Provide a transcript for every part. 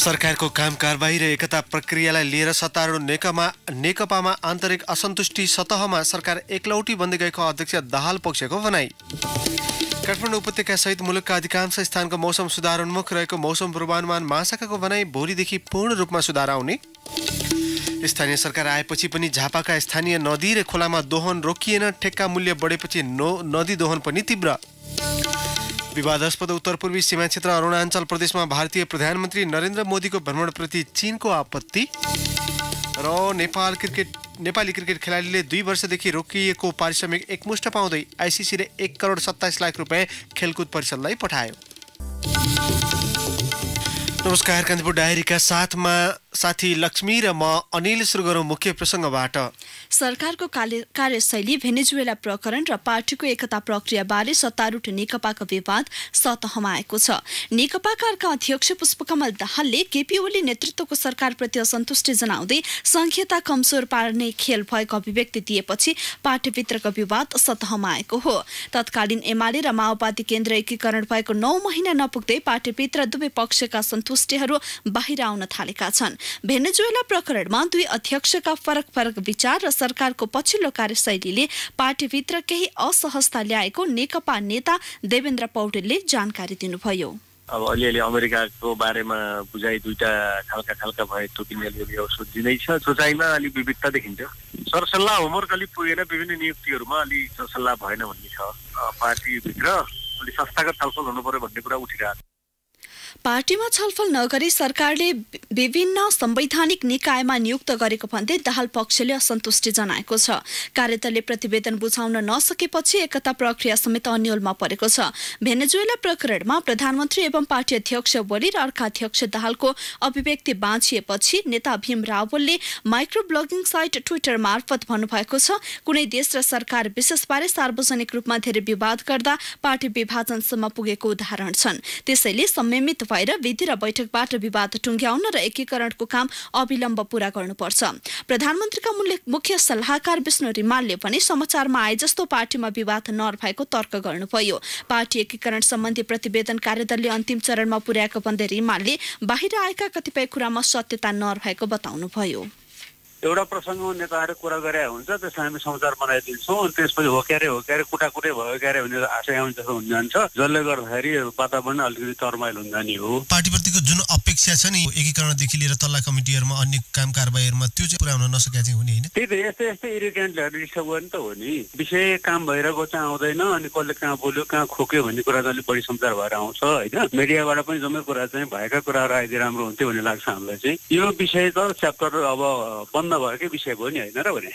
सरकारको काम कारबाही र एकता प्रक्रियालाई लिएर सत्तारूढ नेकपामा आन्तरिक असन्तुष्टि सतहमा सरकार एकलौटी बन्दै गएको अध्यक्ष दाहाल पक्षको भनाई। काठमाडौँ उपत्यका सहित मुलुकका अधिकांश स्थानको मौसम सुधारोन्मुख रहेको मौसम पूर्वानुमान महाशाखाको भनाई। भोलिदेखि पूर्ण रूपमा सुधार आउने। स्थानीय सरकार आएपछि पनि झापाका स्थानीय नदी र खोलामा दोहन रोकिएन। ठेक्का मूल्य बढेपछि नदी दोहन पनि तीव्र। विवादास्पद उत्तर पूर्वी सीमा क्षेत्र अरुणाञ्चल प्रदेशमा भारतीय प्रधानमन्त्री नरेन्द्र मोदीको भ्रमणप्रति चीनको आपत्ति। र नेपाली क्रिकेट खेलाडीले 2 वर्षदेखि रोकिएको पारिश्रमिक एकमुष्ट पाउँदै आइसिसीले 1 करोड 27 लाख रुपियाँ खेलकुद परिषदलाई पठायो। नमस्कार, कान्तिपुर डायरीका साथमा साथी लक्ष्मी र म अनिल। सुरु गरौँ मुख्य प्रसङ्गबाट। सरकारको कार्यशैली, भेनेजुएला प्रकरण र पार्टीको एकता प्रक्रियाबारे सत्तारूढ नेकपाको विवाद सतहमा आएको छ। नेकपाका अध्यक्ष पुष्पकमल दाहालले केपी ओली नेतृत्वको सरकारप्रति असन्तुष्टि जनाउँदै संघीयता कमजोर पार्ने खेल भएको अभिव्यक्ति दिएपछि पार्टीभित्रको विवाद सतहमा आएको हो। तत्कालीन एमाले र माओवादी केन्द्र एकीकरण भएको 9 महिना नपुग्दै पार्टीभित्र दुवै पक्षका सन्तुष्टिहरू बाहिर आउन थालेका छन्। भेनेजुएला प्रकरणमा दुई अध्यक्षका फरक विचार र सरकारको पछिल्लो कार्यशैलीले पार्टीभित्र केही असहजता ल्याएको नेकपा नेता देवेन्द्र पौडेलले जानकारी दिनुभयो। अब अलिअलि अमेरिकाको बारेमा बुझाइ दुईटा खालका भए तोकिनेले यो सोचिँदै छ। सोचाइमा अलिक विविधता देखिन्छ। सरसल्लाह होमवर्क अलिक पुगेन, विभिन्न नियुक्तिहरूमा अलिक सरसल्लाह भएन भन्ने छ। पार्टीभित्र अलिक संस्थागत छलफल हुनु पर्यो भन्ने कुरा उठिरहेको छ। पार्टीमा छलफल नगरी सरकारले विभिन्न संवैधानिक निकायमा नियुक्त गरेको भन्दै दाहाल पक्षले असन्तुष्टि जनाएको छ। कार्यदलले प्रतिवेदन बुझाउन नसकेपछि एकता प्रक्रिया समेत अन्यलमा परेको छ। भेनेजुएला प्रकरणमा प्रधानमन्त्री एवं पार्टी अध्यक्ष ओली र अर्का अध्यक्ष दाहालको अभिव्यक्ति बाँचिएपछि नेता भीम रावलले माइक्रो ब्लगिङ साइट ट्विटर मार्फत भन्नुभएको छ, कुनै देश र सरकार विशेषबारे सार्वजनिक रूपमा धेरै विवाद गर्दा पार्टी विभाजनसम्म पुगेको उदाहरण छन्। त्यसैले संयमित भएर विधि र बैठकबाट विवाद टुङ्ग्याउन र एकीकरणको काम अविलम्ब पूरा गर्नुपर्छ। प्रधानमन्त्रीका मुख्य सल्लाहकार विष्णु रिमालले पनि समाचारमा आए जस्तो पार्टीमा विवाद नभएको तर्क गर्नुभयो। पार्टी एकीकरण सम्बन्धी प्रतिवेदन कार्यदलले अन्तिम चरणमा पुर्याएको भन्दै रिमालले बाहिर आएका कतिपय कुरामा सत्यता नभएको बताउनुभयो। एउटा प्रसङ्गमा नेताहरू कुरा गरे हुन्छ, त्यसलाई हामी समाचार बनाइदिन्छौँ, अनि त्यसपछि हो क्यारे कुटाकुटै भयो क्यारे भन्ने आशय आउने जस्तो हुन जान्छ, जसले गर्दाखेरि वातावरण अलिकति तरमाइल हुन जाने हो। पार्टीप्रतिको जुन अपेक्षा छ नि एकीकरणदेखि लिएर तल्ला कमिटीहरूमा अन्य काम कारबाहीहरूमा त्यो चाहिँ पुरा हुन नसकेको चाहिँ हुने हैन। त्यही त यस्तै इरिटेन्टहरू डिस्टर्ब गर्ने त हो नि। विषय काम भइरहेको चाहिँ आउँदैन, अनि कसले कहाँ बोल्यो कहाँ खोक्यो भन्ने कुरा चाहिँ अलिक बढी समाचार भएर आउँछ होइन। मिडियाबाट पनि जम्मै कुरा चाहिँ भएका कुराहरू आइदिए राम्रो हुन्थ्यो भन्ने लाग्छ हामीलाई चाहिँ। यो विषय त च्याप्टर अब भएकै विषय भयो नि होइन र भने।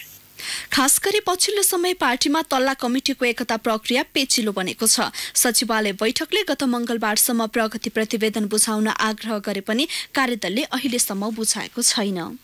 खास गरी पछिल्लो समय पार्टीमा तल्ला कमिटीको एकता प्रक्रिया पेचिलो बनेको छ। सचिवालय बैठकले गत मंगलबारसम्म प्रगति प्रतिवेदन बुझाउन आग्रह गरे पनि कार्यदलले अहिलेसम्म बुझाएको छैन।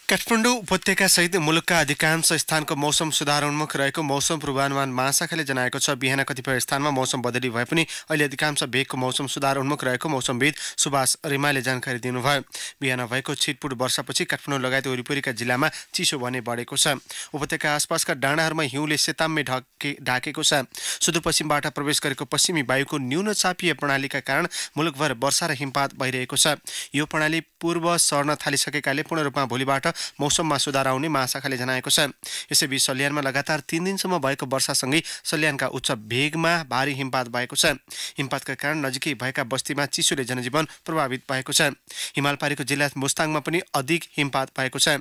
काठमाडौँ उपत्यका सहित मुलुकका अधिकांश स्थानको मौसम सुधारोन्मुख रहेको मौसम पूर्वानुमान महाशाखाले जनाएको छ। बिहान कतिपय स्थानमा मौसम बदली भए पनि अहिले अधिकांश भेगको मौसम सुधारोन्मुख रहेको मौसमविद सुभाष रिमाले जानकारी दिनुभयो। बिहान भएको छिटपुट वर्षापछि काठमाडौँ लगायत वरिपरिका जिल्लामा चिसो भने बढेको छ। उपत्यका आसपासका डाँडाहरूमा हिउँले सेताम्मे ढाकेको छ। सुदूरपश्चिमबाट प्रवेश गरेको पश्चिमी वायुको न्यून चापीय प्रणालीका कारण मुलुकभर वर्षा र हिमपात भइरहेको छ। यो प्रणाली पूर्व सर्न थालिसकेकाले पूर्ण रूपमा भोलिबाट मौसममा सुधार आउने महाशाखाले जनाएको छ। यसैबीच सल्यानमा लगातार 3 दिनसम्म भएको वर्षासँगै सल्यानका उच्च भेगमा भारी हिमपात भएको छ। हिमपातका कारण नजिकै भएका बस्तीमा चिसोले जनजीवन प्रभावित भएको छ। हिमालपारीको जिल्ला मुस्ताङमा पनि अधिक हिमपात भएको छ।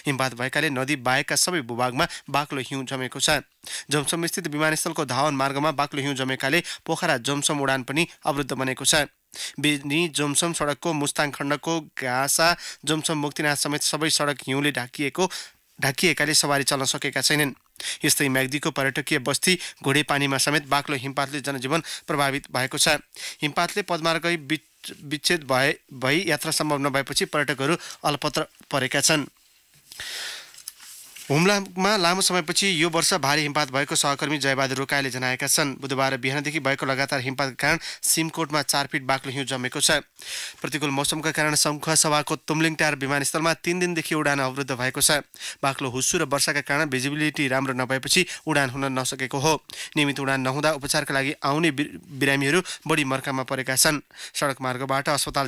हिमपात भएकाले नदी बाहेकका सबै भूभागमा बाक्लो हिउँ जमेको छ। जमसम स्थित विमानस्थलको धावन मार्गमा बाक्लो हिउँ जमेकाले पोखरा जमसम उडान पनि अवरुद्ध बनेको छ। बेनी जमसम सडकको मुस्ताङ खण्डको घासा जमसम मुक्तिनाथ समेत सबै सडक हिउँले ढाकिएकाले सवारी चल्न सकेका छैनन्। यस्तै म्याग्दीको पर्यटकीय बस्ती घोडेपानीमा समेत बाक्लो हिमपातले जनजीवन प्रभावित भएको छ। हिमपातले पदमार्ग विच्छेद भई यात्रा सम्भव नभएपछि पर्यटकहरू अलपत्र परेका छन्। हुम्लामा लामो समयपछि यो वर्ष भारी हिमपात भएको सहकर्मी जयबहादुर रोकाले जनाएका छन्। बुधबार बिहानदेखि भएको लगातार हिमपातका कारण सिमकोटमा 4 फिट बाक्लो हिउँ जमेको छ। प्रतिकूल मौसमका कारण सङ्खुवासभाको तुमलिङटार विमानस्थलमा 3 दिनदेखि उडान अवरुद्ध भएको छ। बाक्लो हुस्सु र वर्षाका कारण भिजिबिलिटी राम्रो नभएपछि उडान हुन नसकेको हो। नियमित उडान नहुँदा उपचारका लागि आउने बिरामीहरू बढी मर्कामा परेका छन्। सडक मार्गबाट अस्पताल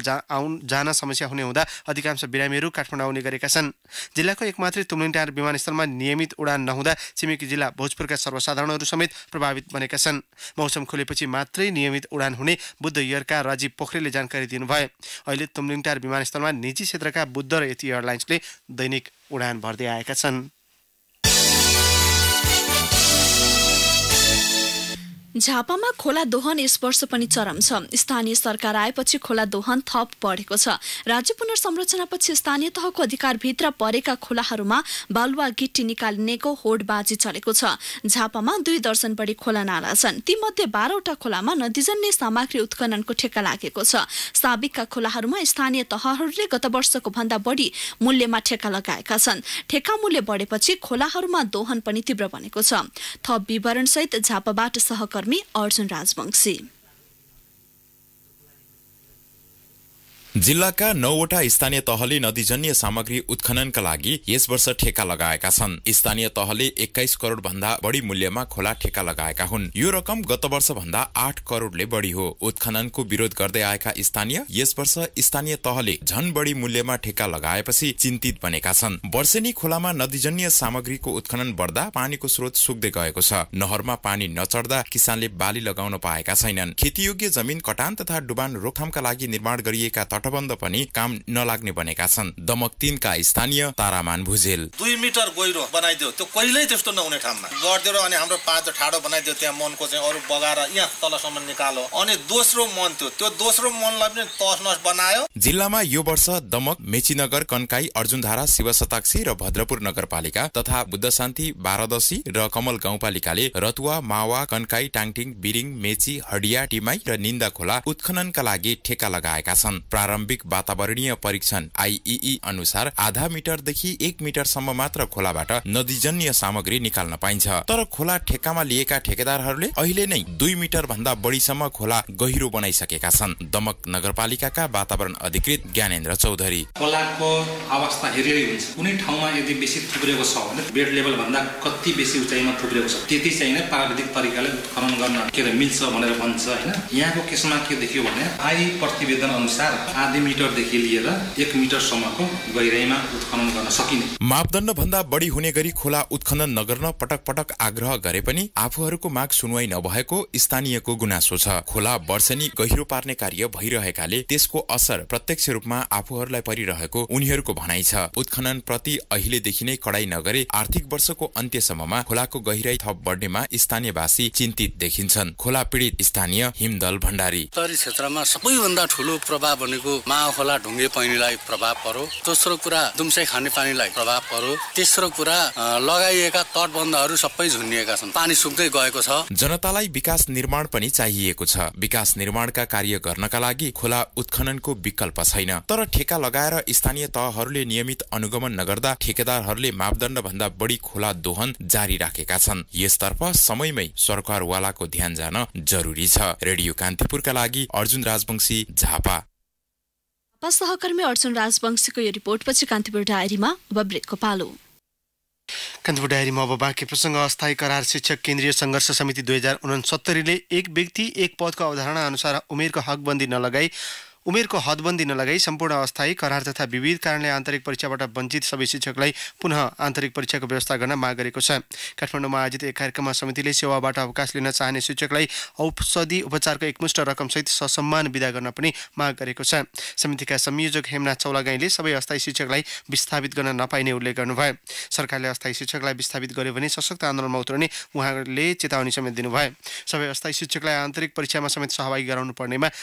जान समस्या हुने हुँदा अधिकांश बिरामीहरू काठमाडौँ आउने गरेका छन्। जिल्लाको एकमात्रै तुमलिङटार विमानस्थलमा नियमित उडान नहुँदा छिमेकी जिल्ला भोजपुरका सर्वसाधारणहरू समेत प्रभावित बनेका छन्। मौसम खुलेपछि मात्रै नियमित उडान हुने बुद्ध एयरका राजीव पोखरेलले जानकारी दिनुभयो। अहिले तुमलिङटार विमानस्थलमा निजी क्षेत्रका बुद्ध र यति एयरलाइन्सले दैनिक उडान भर्दै आएका छन्। झापामा खोला दोहन यस वर्ष पनि चरम छ। स्थानीय सरकार आएपछि खोला दोहन थप बढेको छ। राज्य पुनर्संरचनापछि स्थानीय तहको अधिकारभित्र परेका खोलाहरूमा बालुवा गिट्टी निकाल्नेको होडबाजी चलेको छ। झापामा 2 दर्जन बढी खोला नाला छन्। तीमध्ये 12वटा खोलामा नदीजन्य सामग्री उत्खननको ठेक्का लागेको छ। साबिकका खोलाहरूमा स्थानीय तहहरूले गत वर्षको भन्दा बढी मूल्यमा ठेक्का लगाएका छन्। ठेक्का मूल्य बढेपछि खोलाहरूमा दोहन पनि तीव्र बनेको छ। थप विवरणसहित झापाबाट सहकर्मी अर्जुन राजवंशी। जिल्लाका 9वटा स्थानीय तहले नदीजन्य सामग्री उत्खननका लागि यस वर्ष ठेक्का लगाएका छन्। स्थानीय तहले 21 करोड भन्दा बढी मूल्यमा खोला ठेक्का लगाएका हुन्। यो रकम गत वर्ष भन्दा 8 करोडले बढी हो। उत्खननको विरोध गर्दै आएका स्थानीय यस वर्ष स्थानीय तहले झन बढी मूल्यमा ठेक्का लगाएपछि चिन्तित बनेका छन्। वर्षेनी खोलामा नदीजन्य सामग्रीको उत्खनन बढ्दा पानीको स्रोत सुक्दै गएको छ। नहरमा पानी नचढ्दा किसानले बाली लगाउन पाएका छैनन्। खेतीयोग्य जमिन कटान तथा डुबान रोकथामका लागि निर्माण गरिएका तटबन्ध पनि काम नलाग्ने बनेका छन्। दमक 3 का स्थानीय तारामान भुजेल 2 मिटर गहिरो बनाइदियो, त्यो कहिल्यै त्यस्तो नहुने ठाउँमा गर्दियो र अनि हाम्रो पाँच ठाडो बनाइदियो। त्यहाँ मनको चाहिँ अरू बगाएर यहाँ तलसम्म निकालो। अनि दोस्रो मन थियो, त्यो दोस्रो मनलाई पनि तसनस बनायो। जिल्लामा यो वर्ष दमक, मेचीनगर, कन्काई, अर्जुनधारा, शिवशताक्षी र भद्रपुर नगरपालिका तथा बुद्धशान्ति, बारादशी र कमल गाउँपालिकाले रतुवा, मावा, कन्काई, टाङटिङ, बिरिङ, मेची, हडिया, टिमाई र निन्दा खोला उत्खननका लागि ठेक्का लगाएका छन्। प्रारम्भिक वातावरणीय परीक्षण आईईई अनुसार आधा मिटरदेखि 1 मिटरसम्म मात्र खोलाबाट नदीजन्य सामग्री निकाल्न पाइन्छ। तर खोला ठेक्कामा लिएका ठेकेदारहरूले अहिले नै 2 मिटर भन्दा बढीसम्म खोला गहिरो बनाइसकेका छन्। दमक नगरपालिकाका वातावरण अधिकृत ज्ञानेन्द्र चौधरी खोलाको अवस्था हेरेरै हुन्छ। कुनै ठाउँमा यदि बेसी थुप्रेको छ भने बेड लेभल भन्दा कति बेसी उचाइमा थुप्रेको छ त्यति चाहिँ नै प्राविधिक तरिकाले उत्खनन गर्न मिल्छ भनेर भन्छ हैन। यहाँको केसमा के देखियो भने आई प्रतिवेदन अनुसार आधी मिटरदेखि लिएर 1 मिटरसम्मको गहिराइमा उत्खनन गर्न सकिने। मापदण्ड भन्दा बढी हुने गरी खोला उत्खनन नगर्न पटक पटक आग्रह गरे पनि आफूहरूको माग सुनवाई नभएको स्थानीयको गुनासो छ। खोला वर्षेनी गहिरो पार्ने कार्य भइरहेकाले त्यसको असर प्रत्यक्ष रूपमा आफूहरूलाई परिरहेको उनीहरूको भनाइ छ। उत्खनन प्रति अहिलेदेखि नै कडाई नगरे आर्थिक वर्षको अन्त्यसम्ममा खोलाको गहिराई थप बढ्नेमा स्थानीयवासी चिन्तित देखिन्छन्। खोला पीडित स्थानीय हिमदल भण्डारी उत्तरी क्षेत्रमा सबैभन्दा ठूलो प्रभाव भनेको माओखोला ढुङ्गे पैनीलाई प्रभाव पर्यो। दोस्रो कुरा दुम्सै खानेपानीलाई प्रभाव पर्यो। तेस्रो कुरा लगाइएका तटबन्धहरू सबै झुन्निएका छन्, पानी सुक्दै गएको छ। जनतालाई विकास निर्माण पनि चाहिएको छ। विकास निर्माणका कार्य गर्नका लागि खोला उत्खननको विकल्प छैन। तर ठेक्का लगाएर स्थानीय तहहरूले नियमित अनुगमन नगर्दा ठेकेदारहरूले मापदण्ड भन्दा बढी खोला दोहन जारी राखेका छन्। यसतर्फ समयमै सरकारवालाको ध्यान जान जरुरी छ। रेडियो कान्तिपुरका लागि अर्जुन राजवंशी, झापा। सहकर्मी अर्जुन राजवंशीको यो रिपोर्टपछि कान्तिपुर डायरीमा अब ब्रेकको पालो। कान्तिपुर डायरीमा अब बाँकी प्रसङ्ग। अस्थायी करार शिक्षक केन्द्रीय सङ्घर्ष समिति 2069ले एक व्यक्ति एक पदको अवधारणा अनुसार उमेरको हदबन्दी नलगाई सम्पूर्ण अस्थायी करार तथा विविध कारणले आन्तरिक परीक्षाबाट वञ्चित सबै शिक्षकलाई पुनः आन्तरिक परीक्षाको व्यवस्था गर्न माग गरेको छ। काठमाडौँमा आयोजित एक कार्यक्रममा समितिले सेवाबाट अवकाश लिन चाहने शिक्षकलाई औषधि उपचारको एकमुष्ट रकमसहित ससम्मान विदा गर्न पनि माग गरेको छ। समितिका संयोजक हेमनाथ चौलागाईले सबै अस्थायी शिक्षकलाई विस्थापित गर्न नपाइने उल्लेख गर्नुभयो। सरकारले अस्थायी शिक्षकलाई विस्थापित गर्यो भने सशक्त आन्दोलनमा उत्रने उहाँले चेतावनी समेत दिनुभयो। सबै अस्थायी शिक्षकलाई आन्तरिक परीक्षामा समेत सहभागी गराउनु पर्नेमा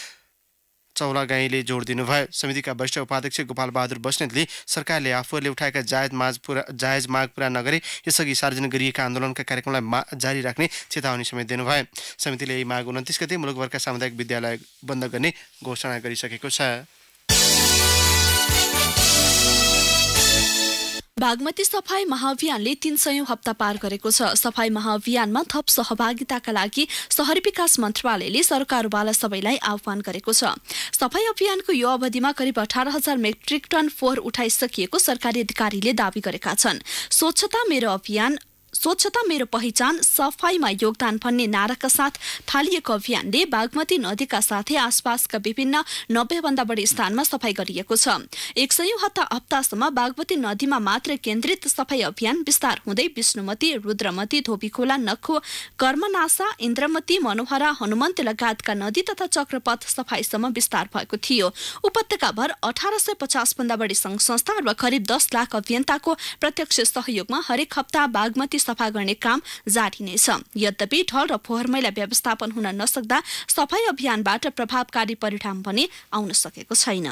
चौलागाईले जोड दिनुभयो। समितिका वरिष्ठ उपाध्यक्ष गोपाल बहादुर बस्नेतले सरकारले आफूहरूले उठाएका जायज माग पूरा नगरे यसअघि सार्वजनिक गरिएका आन्दोलनका कार्यक्रमलाई जारी राख्ने चेतावनी समेत दिनुभयो। समितिले यही माग 29 गते मुलुकभरका सामुदायिक विद्यालय बन्द गर्ने घोषणा गरिसकेको छ। बागमती सफाई महाअभियानले 300औं हप्ता पार गरेको छ। सफाई महाअभियानमा थप सहभागिताका लागि शहरी विकास मन्त्रालयले सरकारवाला सबैलाई आह्वान गरेको छ। सफाई अभियानको यो अवधिमा करिब 18,000 मेट्रिक टन फोहोर उठाइसकिएको सरकारी अधिकारीले दावी गरेका छन्। स्वच्छता मेरो पहिचान, सफाईमा योगदान भन्ने नाराका साथ थालिएको अभियानले बागमती नदीका साथै आसपासका विभिन्न 90 भन्दा बढी स्थानमा सफाई गरिएको छ। 100औं हप्तासम्म बागमती नदीमा मात्र केन्द्रित सफाई अभियान विस्तार हुँदै विष्णुमती, रुद्रमती, धोबीखोला, नखो, कर्मनासा, इन्द्रमती, मनोहरा, हनुमन्त लगायतका नदी तथा चक्रपथ सफाईसम्म विस्तार भएको थियो। उपत्यकाभर 1850 भन्दा बढी संघ संस्था र करिब 10 लाख अभियन्ताको प्रत्यक्ष सहयोगमा हरेक हप्ता बागमती सफा गर्ने काम जारी नै छ। यद्यपि ढल र फोहोर मैला व्यवस्थापन हुन नसक्दा सफाई अभियानबाट प्रभावकारी परिणाम पनि आउन सकेको छैन।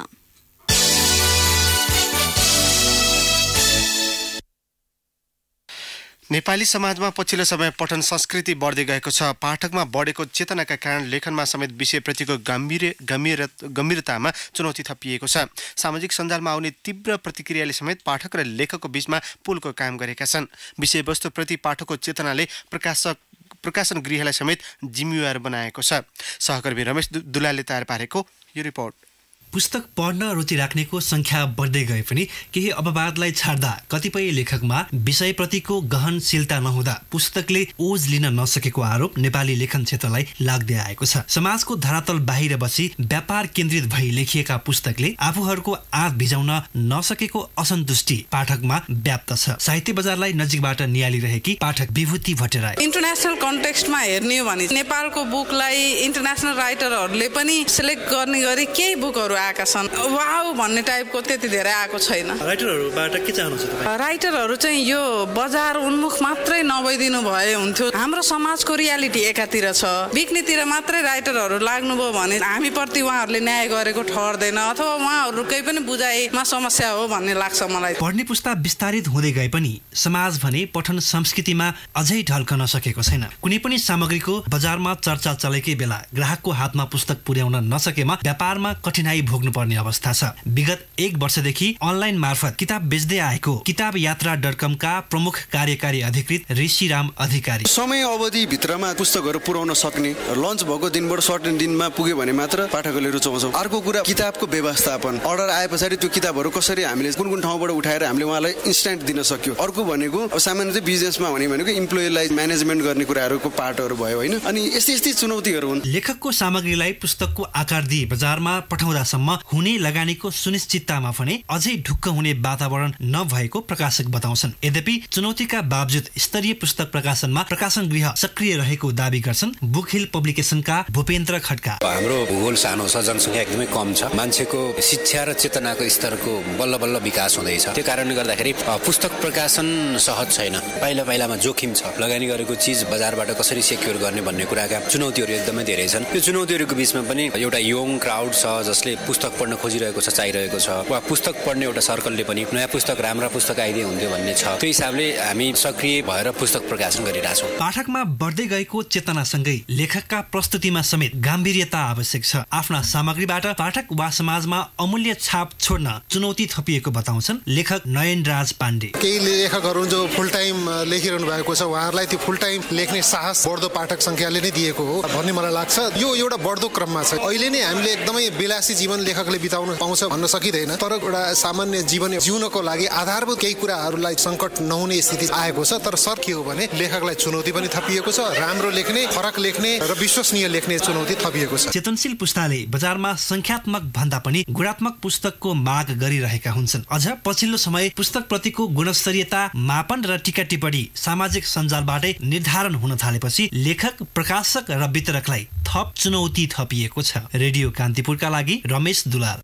नेपाली समाजमा पछिल्लो समय पठन संस्कृति बढ्दै गएको छ। पाठकमा बढेको चेतनाका कारण लेखनमा समेत विषयप्रतिको गम्भीरतामा चुनौती थपिएको छ। सामाजिक सञ्जालमा आउने तीव्र प्रतिक्रियाले समेत पाठक र लेखकको बीचमा पुलको काम गरेका छन्। विषयवस्तुप्रति पाठकको चेतनाले प्रकाशन गृहलाई समेत जिम्मेवार बनाएको छ। सहकर्मी रमेश दुलालले तयार पारेको यो रिपोर्ट। पुस्तक पढ्न रुचि राख्नेको संख्या बढ्दै गए पनि केही अपवादलाई छाड्दा कतिपय लेखकमा विषयप्रतिको गहनशीलता नहुँदा पुस्तकले ओज लिन नसकेको आरोप नेपाली लेखन क्षेत्रलाई लाग्दै आएको छ। समाजको धरातल बाहिर बसी व्यापार केन्द्रित भई लेखिएका पुस्तकले आफूहरूको आँत भिजाउन नसकेको असन्तुष्टि पाठकमा व्याप्त छ। साहित्य बजारलाई नजिकबाट नियालिरहेकी पाठक विभूति भट्टराई। इन्टरनेसनल कन्टेक्स्टमा हेर्ने हो भने नेपालको बुकलाई इन्टरनेसनल राइटरहरूले पनि सिलेक्ट गर्ने गरी केही बुकहरू आएका छन्। वाउ भन्ने टाइपको त्यति धेरै आएको छैन। राइटरहरूबाट के चाहनुहुन्छ तपाईँ? राइटरहरू चाहिँ यो बजार उन्मुख मात्रै नभइदिनु भए हुन्थ्यो। हाम्रो समाजको रियालिटी एकातिर छ, बिक्नेतिर मात्रै राइटरहरू लाग्नुभयो भने हामीप्रति उहाँहरूले न्याय गरेको ठहर्दैन अथवा उहाँहरूकै पनि बुझाइमा समस्या हो भन्ने लाग्छ मलाई। पढ्ने पुस्ता विस्तारित हुँदै गए पनि समाज भने पठन संस्कृतिमा अझै ढल्कन सकेको छैन। कुनै पनि सामग्रीको बजारमा चर्चा चलेकै बेला ग्राहकको हातमा पुस्तक पुर्याउन नसकेमा व्यापारमा कठिनाई भोग्नुपर्ने अवस्था छ। विगत 1 वर्षदेखि अनलाइन मार्फत किताब बेच्दै आएको किताब यात्रा.com का प्रमुख कार्यकारी अधिकृत ऋषिराम अधिकारी। समय अवधि भित्रमा पुस्तकहरू पुर्याउन सक्ने, लन्च भएको दिनबाट सर्टेन दिनमा पुग्यो भने मात्र पाठकहरूले रुचाउँछौँ। अर्को कुरा किताबको व्यवस्थापन, अर्डर आए पछाडि त्यो किताबहरू कसरी हामीले कुन कुन ठाउँबाट उठाएर हामीले उहाँलाई इन्स्ट्यान्ट दिन सक्यो। अर्को भनेको अब सामान्य चाहिँ बिजनेसमा भनेको इम्प्लोइलाई म्यानेजमेन्ट गर्ने कुराहरूको पार्टहरू भयो होइन। अनि यस्तै चुनौतीहरू हुन्। लेखकको सामग्रीलाई पुस्तकको आकार दिई बजारमा पठाउँदासम्म हुने लगानीको सुनिश्चिततामा भने अझै ढुक्क हुने वातावरण नभएको प्रकाशक बताउँछन्। यद्यपि चुनौतीका बावजुद स्तरीय पुस्तक प्रकाशनमा प्रकाशन गृह सक्रिय रहेको दावी गर्छन् बुक हिल पब्लिकेसनका भूपेन्द्र खड्का। हाम्रो भूगोल सानो छ, जनसङ्ख्या एकदमै कम छ, मान्छेको शिक्षा र चेतनाको स्तरको बल्ल बल्ल विकास हुँदैछ। त्यो कारणले गर्दाखेरि पुस्तक प्रकाशन सहज छैन। पाइलामा जोखिम छ। लगानी गरेको चिज बजारबाट कसरी सेक्युर गर्ने भन्ने कुराका चुनौतीहरू एकदमै धेरै छन्। यो चुनौतीहरूको बीचमा पनि एउटा यङ क्राउड छ जसले पुस्तक पढ्न खोजिरहेको छ, चाहिरहेको छ, वा पुस्तक पढ्ने एउटा सर्कलले पनि नयाँ पुस्तक, राम्रा पुस्तक आइदिए हुन्थ्यो भन्ने छ। त्यो हिसाबले हामी सक्रिय भएर पुस्तक प्रकाशन गरिरहेछौँ। पाठकमा बढ्दै गएको चेतनासँगै लेखकका प्रस्तुतिमा समेत गाम्भीर्यता आवश्यक छ। आफ्ना सामग्रीबाट पाठक वा समाजमा अमूल्य छाप छोड्न चुनौती थपिएको बताउँछन् लेखक नयनराज पाण्डे। केही लेखकहरू जो फुल टाइम लेखिरहनु भएको छ उहाँहरूलाई त्यो फुल टाइम लेख्ने साहस बढ्दो पाठक संख्याले नै दिएको हो भन्ने मलाई लाग्छ। यो एउटा बढ्दो क्रममा छ। अहिले नै हामीले एकदमै विलासी जीवन लेखकले बिताउन पाउँछ भन्न सकिँदैन, तर एउटा सामान्य जीवन जिउनको लागि आधारभूत केही कुराहरूलाई सङ्कट नहुने स्थिति आएको छ। तर सर के हो भने लेखकलाई चुनौती पनि थपिएको छ। राम्रो लेख्ने, फरक लेख्ने र विश्वसनीय लेख्ने चुनौती थपिएको छ। चेतनशील पुस्ताले बजारमा संख्यात्मक भन्दा पनि गुणात्मक पुस्तकको माग गरिरहेका हुन्छन्। अझ पछिल्लो समय पुस्तक प्रतिको गुणस्तरीयता मापन र टीका टिप्पणी सामाजिक सञ्जालबाटै निर्धारण हुन थालेपछि लेखक, प्रकाशक र वितरकलाई थप चुनौती थपिएको छ। रेडियो कान्तिपुरका लागि रमेश दुलाल।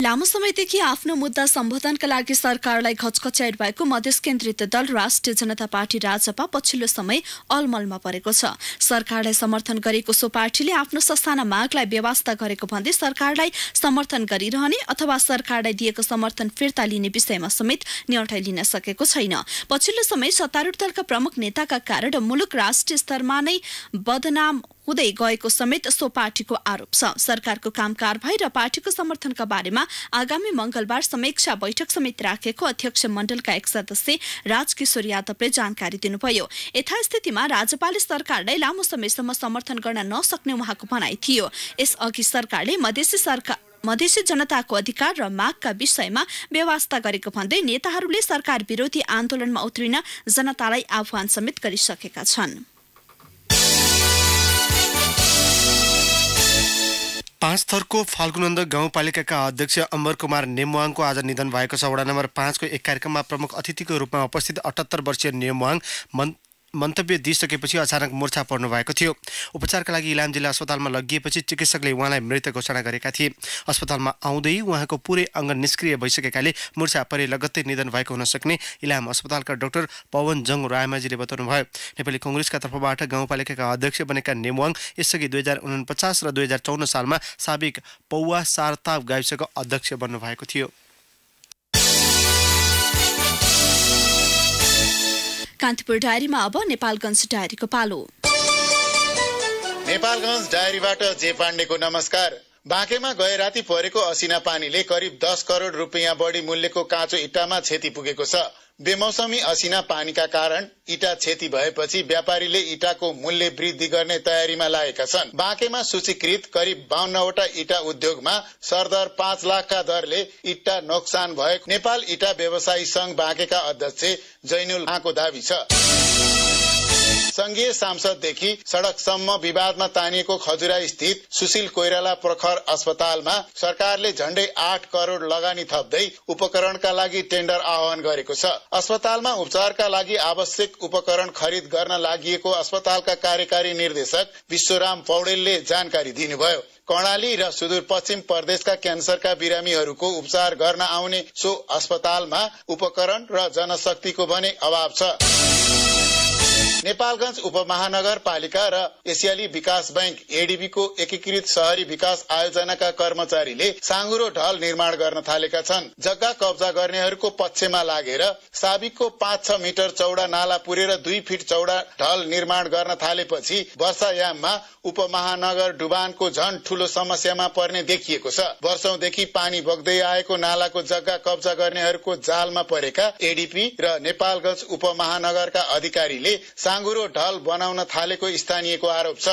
लामो समयदेखि आफ्नो मुद्दा सम्बोधनका लागि सरकारलाई घचघच्याइट भएको मधेस केन्द्रित दल राष्ट्रिय जनता पार्टी राजपा पछिल्लो समय अलमलमा परेको छ। सरकारलाई समर्थन गरेको सो पार्टीले आफ्नो ससाना मागलाई व्यवस्था गरेको भन्दै सरकारलाई समर्थन गरिरहने अथवा सरकारलाई दिएको समर्थन फिर्ता लिने विषयमा समेत निर्णय लिन सकेको छैन। पछिल्लो समय सत्तारूढ दलका प्रमुख नेताका कारण मुलुक राष्ट्रिय स्तरमा नै बदनाम हुँदै गएको समेत सो पार्टीको आरोप छ। सरकारको काम कारबाही र पार्टीको समर्थनका बारेमा आगामी मंगलबार समीक्षा बैठक समेत राखेको अध्यक्ष मण्डलका एक सदस्य राजकिशोर यादवले जानकारी दिनुभयो। यथास्थितिमा राज्यपालले सरकारलाई लामो समयसम्म समर्थन गर्न नसक्ने उहाँको भनाइ थियो। यसअघि सरकारले मधेसी जनताको अधिकार र मागका विषयमा व्यवस्था गरेको भन्दै नेताहरूले सरकार विरोधी आन्दोलनमा उत्रिन जनतालाई आह्वान समेत गरिसकेका छन्। 5 थरको फाल्गुनन्द गाउँपालिकाका अध्यक्ष अमर कुमार नेमवाङको आज निधन भएको छ। वडा नम्बर 5 को एक कार्यक्रममा प्रमुख अतिथिको रूपमा उपस्थित 78 वर्षीय नेमवाङ मन्तव्य दिइसकेपछि अचानक मूर्छा पर्नु भएको थियो। उपचारका लागि इलाम जिल्ला अस्पतालमा लगिएपछि चिकित्सकले उहाँलाई मृत घोषणा गरेका थिए। अस्पतालमा आउँदै उहाँको पुरै अङ्ग निष्क्रिय भइसकेकाले मूर्छा परे लगत्तै निधन भएको हुन सक्ने इलाम अस्पतालका डाक्टर पवन जङ रायमाझीले बताउनुभयो। नेपाली कांग्रेसका तर्फबाट गाउँपालिकाका अध्यक्ष बनेका नेमवाङ यसअघि 2049 र 2054 सालमा साबिक पौवा सारताव गाविसको अध्यक्ष बन्नुभएको थियो। कान्तिपुर डायरीमा अब नेपालगञ्ज डायरीको पालो। नेपालगञ्ज डायरीबाट जे पाण्डेको नमस्कार। बाँकेमा गए राति परेको असिना पानीले करिब 10 करोड रुपियाँ बढी मूल्यको काँचो इँटामा क्षति पुगेको छ। बेमौसमी असिना पानीका कारण इँटा क्षति भएपछि व्यापारीले इँटाको मूल्य वृद्धि गर्ने तयारीमा लागेका छन्। बाँकेमा सूचीकृत करिब 52 वटा इँटा उद्योगमा सरदर 5 लाखका दरले इँटा नोक्सान भएको नेपाल इँटा व्यवसायी संघ बाँकेका अध्यक्ष जैनुल खाँको दावी छ। संघीय सांसददेखि सड़कसम्म विवादमा तानिएको खजुरा स्थित सुशील कोइराला प्रखर अस्पतालमा सरकारले झण्डै 8 करोड लगानी थप्दै उपकरणका लागि टेन्डर आह्वान गरेको छ। अस्पतालमा उपचारका लागि आवश्यक उपकरण खरिद गर्न लागिएको अस्पतालका कार्यकारी निर्देशक विश्वराम पौडेलले जानकारी दिनुभयो। कर्णाली र सुदूरपश्चिम प्रदेशका क्यान्सरका बिरामीहरूको उपचार गर्न आउने सो अस्पतालमा उपकरण र जनशक्तिको भने अभाव छ। नेपालगञ्ज उपमहानगरपालिका र एसियाली विकास बैंक एडीबी को एकीकृत शहरी विकास आयोजनाका कर्मचारीले साँगुरो ढल निर्माण गर्न थालेका छन्। जग्गा कब्जा गर्नेहरूको पक्षमा लागेर साबिकको 5-6 मिटर चौडा नाला पुरेर 2 फिट चौडा ढल निर्माण गर्न थालेपछि वर्षायाममा उपमहानगर डुबानको झन ठूलो समस्यामा पर्ने देखिएको छ। वर्षौंदेखि पानी बग्दै आएको नालाको जग्गा कब्जा गर्नेहरूको जालमा परेका एडीपी र नेपालगञ्ज उपमहानगरका अधिकारीले साँगुरो ढल बनाउन थालेको स्थानीयको आरोप छ।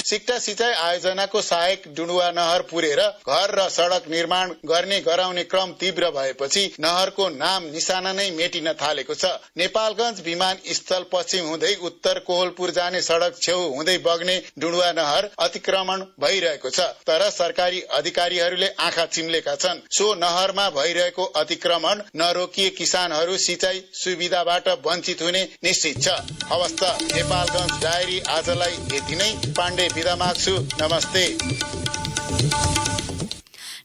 सिक्टा सिंचाई आयोजनाको सहायक डुडुवा नहर पुरेर घर र सड़क निर्माण गर्ने गराउने क्रम तीव्र भएपछि नहरको नाम निशाना नै मेटिन थालेको छ। नेपालगञ्ज विमानस्थल पश्चिम हुँदै उत्तर कोहलपुर जाने सड़क छेउ हुँदै बग्ने डुडुवा नहर अतिक्रमण भइरहेको छ। तर सरकारी अधिकारीहरूले आँखा चिम्लेका छन्। सो नहरमा भइरहेको अतिक्रमण नरोकिए किसानहरू सिंचाई सुविधाबाट वञ्चित हुने निश्चित छ। हवस् त नेपालगञ्ज डायरी आजलाई यति नै। पाण्डे बिदा माग्छु। नमस्ते।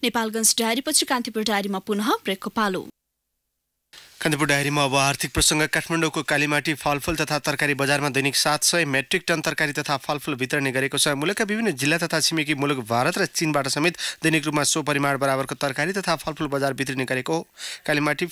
नेपालगञ्ज डायरीपछि कान्तिपुर डायरीमा पुनः ब्रेकको पालो। कान्तिपुर डायरीमा अब आर्थिक प्रसङ्ग। काठमाडौँको कालीमाटी फलफुल तथा तरकारी बजारमा दैनिक 700 मेट्रिक टन तरकारी तथा फलफुल वितरण गरेको छ। मुलुकका विभिन्न जिल्ला तथा छिमेकी मुलुक भारत र चीनबाट समेत दैनिक रूपमा सो परिमाण बराबरको तरकारी तथा फलफुल बजार वितरण गरेको कालीमाटी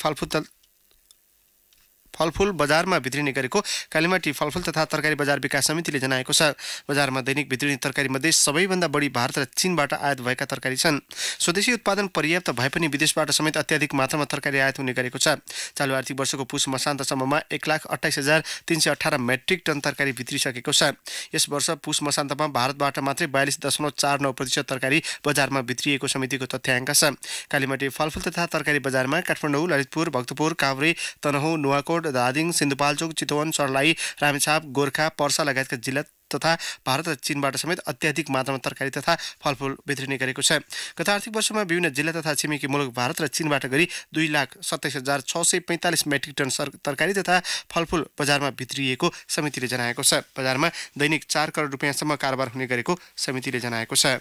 फलफुल बजारमा वितरण गरेको कालीमाटी फलफुल तथा तरकारी बजार विकास समितिले जनाएको छ। बजारमा दैनिक वितरण तरकारी मध्ये सबैभन्दा बढी भारत र चीनबाट आयात भएका तरकारी छन्। स्वदेशी उत्पादन पर्याप्त भए पनि विदेशबाट समेत अत्याधिक मात्रामा तरकारी आयात हुने गरेको छ। चालु आर्थिक वर्षको पुस मसान्तसम्ममा 1,28,318 मेट्रिक टन तरकारी भित्रिसकेको छ। यस वर्ष पुस मसान्तमा भारतबाट मात्रै 42.49% तरकारी बजारमा भित्रिएको समितिको तथ्याङ्क छ। कालीमाटी फलफुल तथा तरकारी बजारमा काठमाडौँ, ललितपुर, भक्तपुर, काभ्रे, तनहुँ, नुवाकोट, दादिङ, सिन्धुपाल्चोक, चितवन, सर्लाही, रामेछाप, गोर्खा, पर्सा लगायतका जिल्ला तथा भारत र चीनबाट समेत अत्याधिक मात्रामा तरकारी तथा फलफुल वितरण गरेको छ। गत आर्थिक वर्षमा विभिन्न जिल्ला तथा छिमेकी मुलुक भारत र चीनबाट गरी 2,27,645 मेट्रिक टन तरकारी तथा फलफुल बजारमा भित्रिएको समितिले जनाएको छ। बजारमा दैनिक 4 करोड रुपियाँसम्म कारोबार हुने गरेको समितिले जनाएको छ।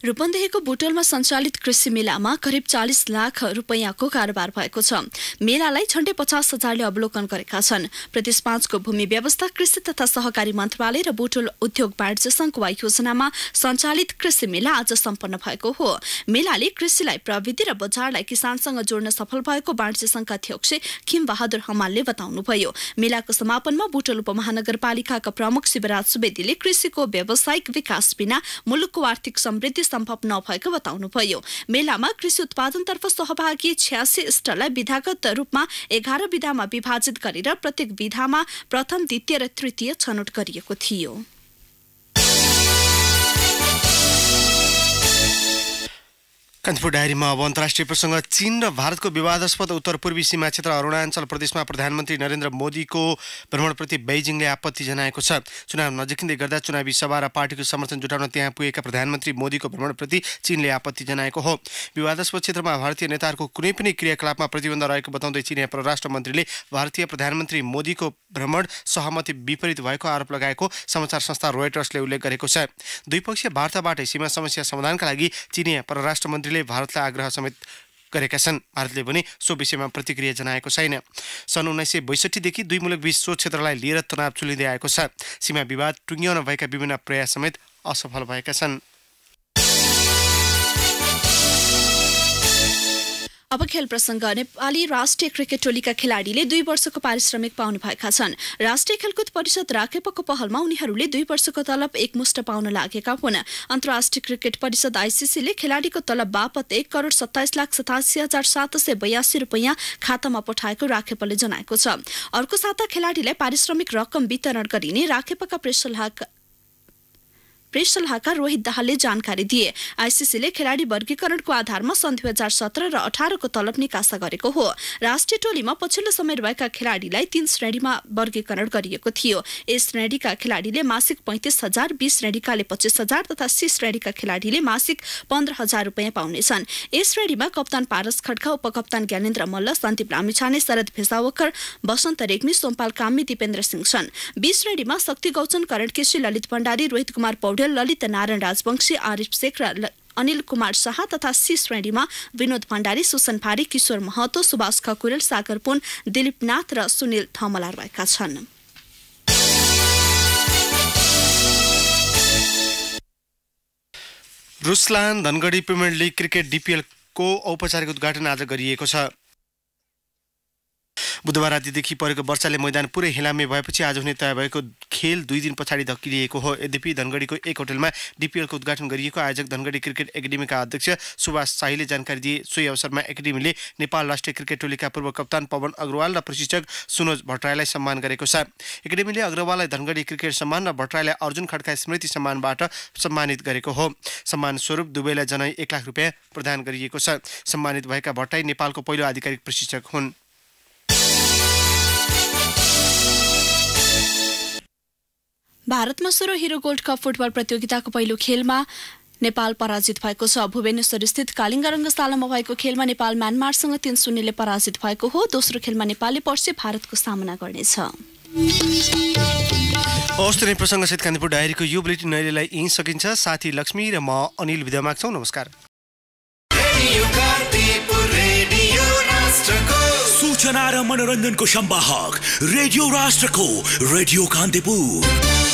रूपन्देहीको बुटोलमा सञ्चालित कृषि मेलामा करिब 40 लाख रुपैयाँको कारोबार भएको छ। मेलालाई झण्डै 50,000ले अवलोकन गरेका छन्। प्रदेश 5 को भूमि व्यवस्था, कृषि तथा सहकारी मन्त्रालय र बुटोल उद्योग वाणिज्य संघको योजनामा सञ्चालित कृषि मेला आज सम्पन्न भएको हो। मेलाले कृषिलाई प्रविधि र बजारलाई किसानसँग जोड्न सफल भएको वाणिज्य संघका अध्यक्ष खिम बहादुर हमालले बताउनुभयो। मेलाको समापनमा बुटोल उपमहानगरपालिकाका प्रमुख शिवराज सुवेदीले कृषिको व्यावसायिक विकास बिना मुलुकको आर्थिक समृद्धि सम्भव नभएको बताउनुभयो। मेलामा कृषि उत्पादनतर्फ सहभागी 86 स्टललाई विधागत रूपमा 11 विधामा विभाजित गरेर प्रत्येक विधामा प्रथम, द्वितीय र तृतीय छनौट गरिएको थियो। कान्तिपुर डायरीमा अब अन्तर्राष्ट्रिय प्रसङ्ग। चीन र भारतको विवादास्पद उत्तर पूर्वी सीमा क्षेत्र अरुणाञ्चल प्रदेशमा प्रधानमन्त्री नरेन्द्र मोदीको भ्रमणप्रति बेइजिङले आपत्ति जनाएको छ। चुनाव नजिकिँदै गर्दा चुनावी सभा र पार्टीको समर्थन जुटाउन त्यहाँ पुगेका प्रधानमन्त्री मोदीको भ्रमणप्रति चीनले आपत्ति जनाएको हो। विवादास्पद क्षेत्रमा भारतीय नेताहरूको कुनै पनि क्रियाकलापमा प्रतिबन्ध रहेको बताउँदै चीनिया परराष्ट्र मन्त्रीले भारतीय प्रधानमन्त्री मोदीको भ्रमण सहमति विपरीत भएको आरोप लगाएको समाचार संस्था रोयटर्सले उल्लेख गरेको छ। द्विपक्षीय वार्ताबाटै सीमा समस्या समाधानका लागि चीनिया परराष्ट्र मन्त्रीले भारतलाई आग्रह समेत गरेका छन्। भारतले पनि सो विषयमा प्रतिक्रिया जनाएको छैन। सन् 1962 देखि दुई मुलुकबीच सो क्षेत्रलाई लिएर तनाव चुलिँदै आएको छ। सीमा विवाद टुङ्ग्याउन भएका विभिन्न प्रयास समेत असफल भएका छन्। अब खेल प्रसङ्ग। नेपाली राष्ट्रिय क्रिकेट टोलीका खेलाडीले 2 वर्षको पारिश्रमिक पाउनु भएका छन्। राष्ट्रिय खेलकुद परिषद राखेपको पहलमा उनीहरूले 2 वर्षको तलब एकमुष्ट पाउन लागेका हुन्। अन्तर्राष्ट्रिय क्रिकेट परिषद आइसिसीले खेलाडीको तलब बापत 1,27,87,782 रुपैयाँ खातामा पठाएको राखेपले जनाएको छ। अर्को साता खेलाडीलाई पारिश्रमिक रकम वितरण गरिने राखेपका प्रेस सल्लाहकार रोहित दाहालले जानकारी दिए। आइसिसीले खेलाडी वर्गीकरणको आधारमा सन् 2017 र 18 को तलब निकासा गरेको हो। राष्ट्रिय टोलीमा पछिल्लो समय रहेका खेलाडीलाई 3 श्रेणीमा वर्गीकरण गरिएको थियो। ए श्रेणीका खेलाडीले मासिक 35,000, बी श्रेणीकाले 25,000 तथा सी श्रेणीका खेलाडीले मासिक 15,000 रुपैयाँ पाउनेछन्। ए श्रेणीमा कप्तान पारस खड्का, उपकप्तान ज्ञानेन्द्र मल्ल, सन्दीप लामिछाने, शरद भेसावकर, बसन्त रेग्मी, सोमपाल कामी, दिपेन्द्र सिंह छन्। बी श्रेणीमा शक्ति गौचन, करण केसी, ललित भण्डारी, रोहित कुमार पौडेल, ललित नारायण राजवंशी, आरिफ शेख र अनिल कुमार शाह तथा सी श्रेणीमा विनोद भण्डारी, सुसन भारी, किशोर महतो, सुभाष खकुरेल, सागर पुन, दिलीप नाथ र सुनिल थमला रहेका छन्। Ruslaan Dhangadhi premier league cricket DPL को औपचारिक उद्घाटन आज गरिएको छ। बुधबार रातिदेखि परेको वर्षाले मैदान पुरै हिलामे भएपछि आज हुने तय भएको खेल 2 दिन पछाडि धकिलिएको हो। यद्यपि धनगढीको एक होटलमा DPL को उद्घाटन गरिएको आयोजक धनगढी क्रिकेट एकाडेमीका अध्यक्ष सुभाष शाहीले जानकारी दिए। सोही अवसरमा एकाडेमीले नेपाल राष्ट्रिय क्रिकेट टोलीका पूर्व कप्तान पवन अग्रवाल र प्रशिक्षक सुनोज भट्टराईलाई सम्मान गरेको छ। एकाडेमीले अग्रवाललाई धनगढी क्रिकेट सम्मान र भट्टराईलाई अर्जुन खड्का स्मृति सम्मानबाट सम्मानित गरेको हो। सम्मान स्वरूप दुवैलाई जनै 1 लाख रुपैयाँ प्रदान गरिएको छ। सम्मानित भएका भट्टराई नेपालको पहिलो आधिकारिक प्रशिक्षक हुन्। भारतमा सुरु हिरो गोल्ड कप फुटबल प्रतियोगिताको पहिलो खेलमा नेपाल पराजित भएको छ। भुवनेश्वर स्थित कालिङ्गा रङ्गशालामा भएको खेलमा नेपाल म्यानमारसँग 3-0 ले पराजित भएको हो। दोस्रो खेलमा नेपालले पर्सि भारतको सामना गर्नेछ। औस्तरी प्रसङ्गसहित कान्तिपुर डायरीको यो बुलेटिन अहिलेलाई यहीँ सकिन्छ। साथी लक्ष्मी र म अनिल बिदा माग्छौँ। नमस्कार। सूचना र मनोरञ्जनको संवाहक रेडियो राष्ट्रको रेडियो कान्तिपुर।